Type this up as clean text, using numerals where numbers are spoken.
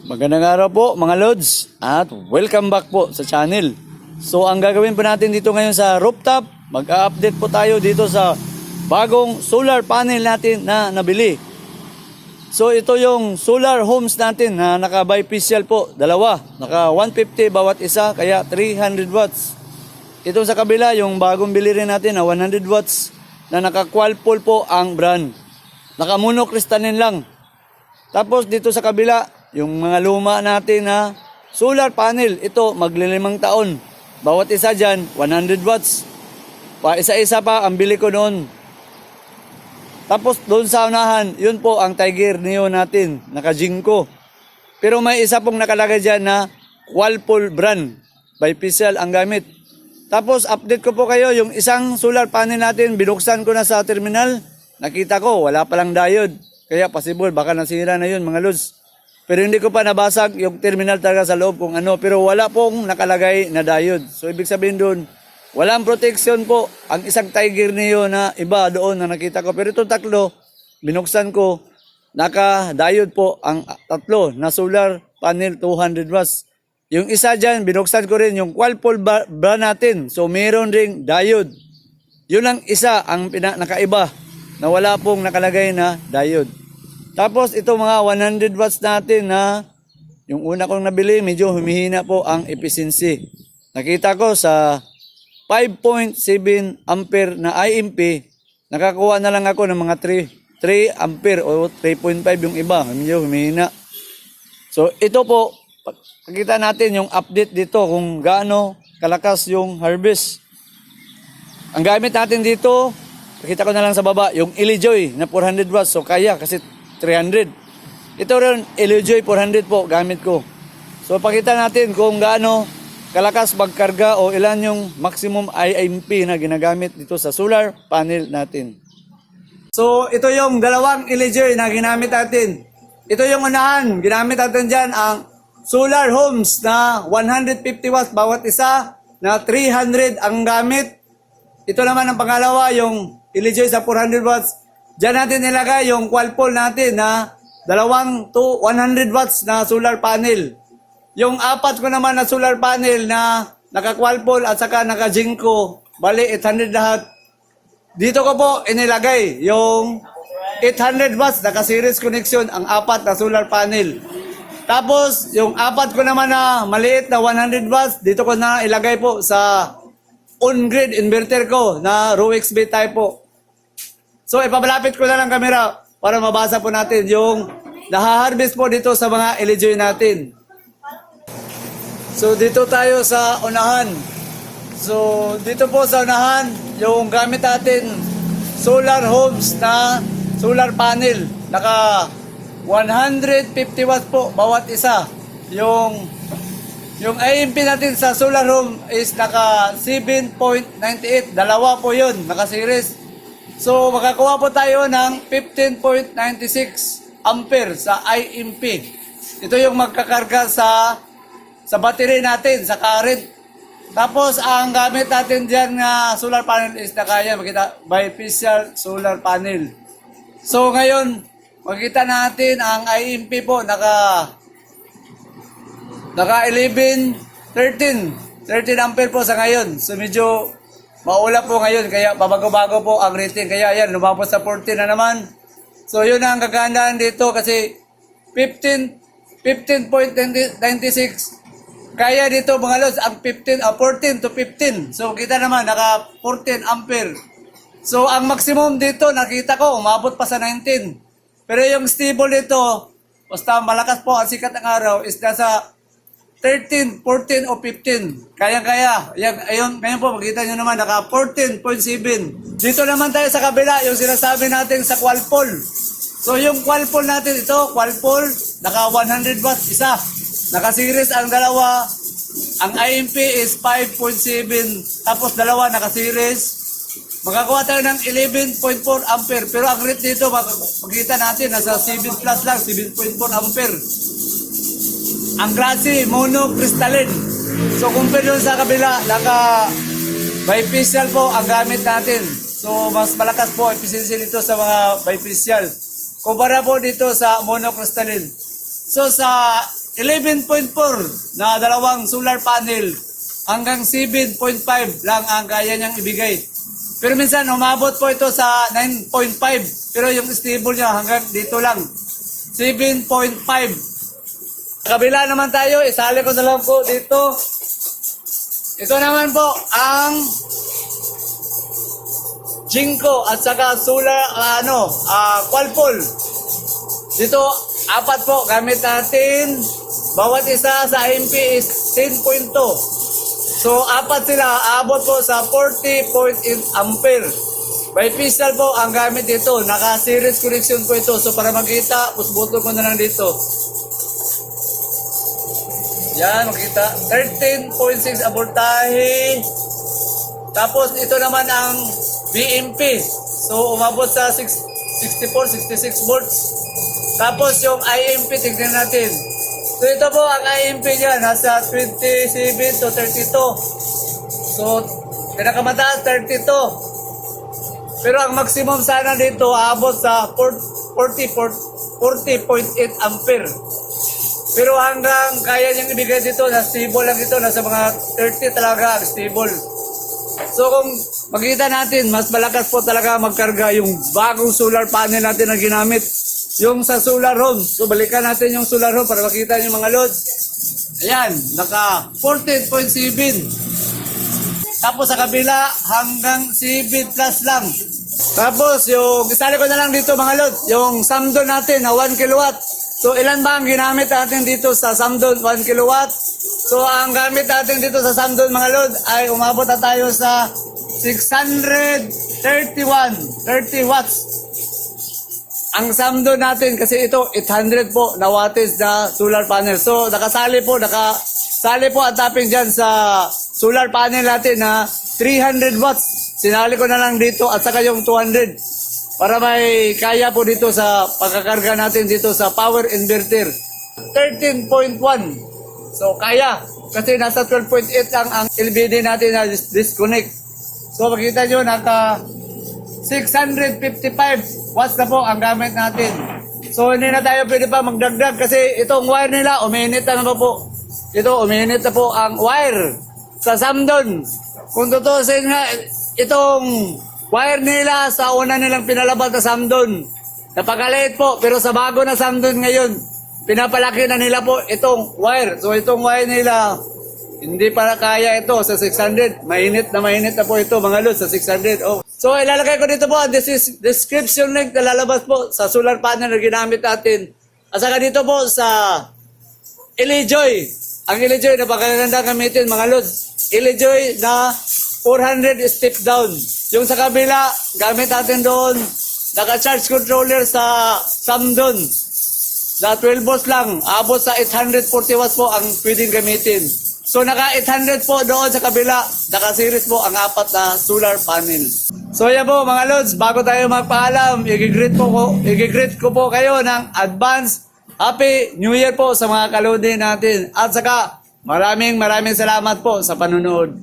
Magandang araw po mga Lods at welcome back po sa channel. So ang gagawin po natin dito ngayon sa rooftop, mag-update po tayo dito sa bagong solar panel natin na nabili. So ito yung solar homes natin na naka-bifacial po, dalawa, naka 150 bawat isa, kaya 300 watts. Ito sa kabila yung bagong bili rin natin na 100 watts na naka-qualpol po ang brand. Naka-monocrystalline lang. Tapos dito sa kabila, yung mga luma natin na solar panel, ito maglilimang taon. Bawat isa dyan, 100 watts. Pa isa-isa pa ang bili ko noon. Tapos doon sa unahan, yun po ang Tiger Neo natin, naka-Jinko. Pero may isa pong nakalagay dyan na Qualpol brand, bifacial ang gamit. Tapos update ko po kayo, yung isang solar panel natin, binuksan ko na sa terminal. Nakita ko, wala palang diode. Kaya possible, baka nasira na yun mga Lods. Pero hindi ko pa nabasag yung terminal talaga sa loob kung ano. Pero wala pong nakalagay na diode. So ibig sabihin doon, walang protection po ang isang Tiger Neo na iba doon na nakita ko. Pero itong tatlo, binuksan ko, naka-diode po ang tatlo na solar panel 200 watts. Yung isa dyan, binuksan ko rin yung Qualpol brand natin. So meron ring diode. Yun ang isa ang nakaiba na wala pong nakalagay na diode. Tapos ito mga 100 watts natin na yung una kong nabili, medyo humihina po ang efficiency. Nakita ko sa 5.7 ampere na IMP, nakakuha na lang ako ng mga 3 ampere o 3.5 yung iba, medyo humihina. So ito po, pakita natin yung update dito kung gaano kalakas yung harvest. Ang gamit natin dito, pakita ko na lang sa baba, yung Ilijoy na 400 watts. So kaya kasi 300. Ito rin Ilijoy 400 po gamit ko. So pakita natin kung gaano kalakas magkarga o ilan yung maximum IMP na ginagamit dito sa solar panel natin. So ito yung dalawang Ilijoy na ginamit natin. Ito yung unahan, ginamit natin dyan ang solar homes na 150 watts bawat isa na 300 ang gamit. Ito naman ang pangalawa, yung Ilijoy sa 400 watts. Diyan natin nilagay yung Qualpol natin na 100 watts na solar panel. Yung apat ko naman na solar panel na naka-Qualpol at saka naka-Jinko, bali 800 lahat. Dito ko po inilagay yung 800 watts naka-series connection ang apat na solar panel. Tapos yung apat ko naman na maliit na 100 watts, dito ko na ilagay po sa on-grid inverter ko na ROXB type po. So ipamalapit ko na lang camera para mabasa po natin yung nahaharvest po dito sa mga Ilijoy natin. So dito tayo sa unahan. So dito po sa unahan, yung gamit natin solar homes na solar panel. Naka 150 watts po bawat isa. Yung IMP natin sa solar home is naka 7.98. Dalawa po yun, naka series. So, makakuha po tayo ng 15.96 ampere sa IMP. Ito yung magkakarga sa battery natin, sa current. Tapos, ang gamit natin dyan na solar panel is nakaya, makita, bifacial solar panel. So, ngayon, makita natin ang IMP po, naka 11, 13 ampere po sa ngayon. So, medyo maula po ngayon, kaya babago-bago po ang rating. Kaya yan, lumabas sa 14 na naman. So yun ang kagandahan dito kasi 15.96. Kaya dito mga Lods, ang 14 to 15. So kita naman, naka 14 ampere. So ang maximum dito, nakita ko, umabot pa sa 19. Pero yung stable dito, basta malakas po ang sikat ng araw, is nasa 13, 14 o 15. Kaya-kaya. Ayun, ngayon po, makita nyo naman, naka 14.7. Dito naman tayo sa kabila, yung sinasabi natin sa Qualpol. So, yung Qualpol natin, ito, Qualpol, naka 100 watts isa. Naka-series ang dalawa. Ang IMP is 5.7. Tapos dalawa, naka-series. Magkakuha tayo ng 11.4 ampere. Pero ang rate dito, makikita natin, nasa 7 plus lang, 7.4 ampere. Ang klase, monocrystalline. So, compare doon sa kabila, naka-bifacial po ang gamit natin. So, mas malakas po efficiency dito sa mga bifacial. Kumpara po dito sa monocrystalline. So, sa 11.4 na dalawang solar panel hanggang 7.5 lang ang kaya niyang ibigay. Pero minsan umabot po ito sa 9.5 pero yung stable niya hanggang dito lang 7.5. Kabila naman tayo, isali ko na lang po dito. Ito naman po ang Jinko at saka solar Qualpol. Dito apat po gamit natin. Bawat isa sa IMP is 10.2. So apat sila aabot po sa 40.8 ampere. Bifacial po ang gamit dito. Naka-series connection po ito. So para makita, pusbutol ko na lang dito. Yan, makita. 13.6 abortahe. Tapos ito naman ang BMP. So umabot sa 64, 66 volts. Tapos yung IMP, tignan natin. So ito po ang IMP niya, nasa 27 to 32. So pinakamataas 32. Pero ang maximum sana dito aabot sa 40.8 ampere. Pero hanggang kaya niyang ibigay dito, na stable lang ito, nasa mga 30 talaga ang stable. So kung makita natin, mas malakas po talaga magkarga yung bagong solar panel natin na ginamit. Yung sa solar home. So balikan natin yung solar home para makita niyo mga loads. Ayan, naka 14.7. Tapos sa kabila hanggang 7 plus lang. Tapos yung isali ko na lang dito mga loads, yung Samdon natin na 1 kilowatt. So ilan ba ang ginamit natin dito sa Samdon 1 kilowatt? So ang gamit natin dito sa Samdon mga loads ay umabot na tayo sa 30 watts. Ang Samdon natin kasi ito 800 po na wattage na solar panel. So nakasali po ang topping dyan sa solar panel natin na 300 watts. Sinali ko na lang dito at saka yung 200 para may kaya po dito sa pagkakarga natin dito sa power inverter. 13.1. So kaya kasi nasa 12.8 lang ang LVD natin na disconnect. So makita nyo naka 655 watts na po ang gamit natin. So hindi na tayo pwede pa magdagdag kasi itong wire nila uminit na naman po. Ito uminit na po ang wire sa Samdon. Kung tutusin nga itong wire nila sa una nilang pinalabas na Samdon. Napakaliit po pero sa bago na Samdon ngayon pinapalaki na nila po itong wire. So itong wire nila hindi para kaya ito sa 600. Mainit na po ito mga lods sa 600. Oh. So ilalagay ko dito po ang description link na lalabas po sa solar panel na ginamit natin. At saka dito po sa Ilijoy. Ang Ilijoy na napakaganda gamitin mga lods. Ilijoy na 400 step down. Yung sa kabila, gamit natin doon. Naka-charge controller sa Samdon. Na 12 volts lang. Abot sa 840 watts po ang pwedeng gamitin. So naka 800 po doon sa kabila, naka-series po ang apat na solar panel. So yan po mga lods, bago tayo magpaalam, i-greet ko po kayo ng advance Happy New Year po sa mga kalodi natin. At saka maraming salamat po sa panunood.